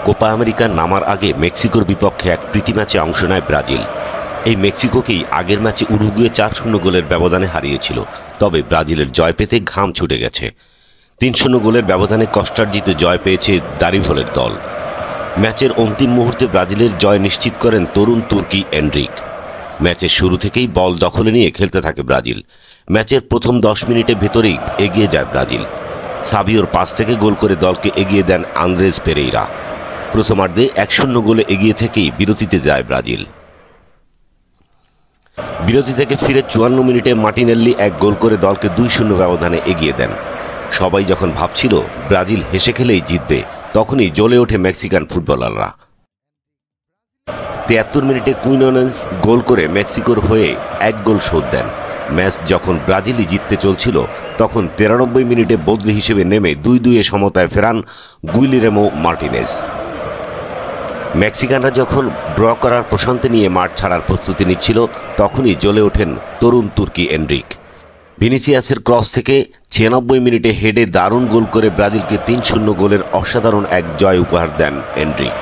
Copa আমেরিকার নামার আগে মেক্সিকোর বিপক্ষে এক প্রীতি ম্যাচে অংশ নেয় ব্রাজিল। এই মেক্সিকোকেই আগের ম্যাচে উরুগুয়ে ৪-০ গোলের ব্যবধানে হারিয়েছিল। তবে ব্রাজিলের জয় পেতে ঘাম ছুটে গেছে। ৩-০ গোলের ব্যবধানে কষ্টার্জিত জয় পেয়েছে দারিভলের দল। ম্যাচের অন্তিম মুহূর্তে ব্রাজিলের জয় নিশ্চিত করেন তরুণ তুর্কি এনরিক। ম্যাচের শুরু থেকেই বল দখলে নিয়ে খেলতে থাকে ব্রাজিল। ম্যাচের প্রথম ১০ মিনিটের ভেতরেই এগিয়ে যায় ব্রাজিল। সাবিওর পাস থেকে গোল করে দলকে এগিয়ে দেন আন্দ্রেস পেরেইরা। প্রথমার্ধে ১-০ গোলে এগিয়ে থেকেই বিরতিতে যায় ব্রাজিল। বিরতি থেকে ফিরে ৫৪ মিনিটে মার্টিনেল্লি এক গোল করে দলকে ২-০ ব্যবধানে এগিয়ে দেন। সবাই যখন ভাবছিল ব্রাজিল হেসে খেলেই জিতবে, তখনই জ্বলে ওঠে মেক্সিকান ফুটবলাররা। ৭৩ মিনিটে কুইনোনেস গোল করে মেক্সিকোর হয়ে এক গোল শোধ দেন। ম্যাচ যখন ব্রাজিলই জিততে চলছিল, তখন ৯৩ মিনিটে বদলি হিসেবে নেমে ২-২ সমতায় ফেরান গুইলেরমো মার্টিনেজ। মেক্সিকানরা যখন ড্র করার প্রশান্তি নিয়ে মাঠ ছাড়ার প্রস্তুতি নিচ্ছিল, তখনই জ্বলে ওঠেন তরুণ তুর্কি এনরিক। ভিনিসিয়াসের ক্রস থেকে ৯৬ মিনিটে হেডে দারুণ গোল করে ব্রাজিলকে ৩-০ গোলের অসাধারণ এক জয় উপহার দেন এনরিক।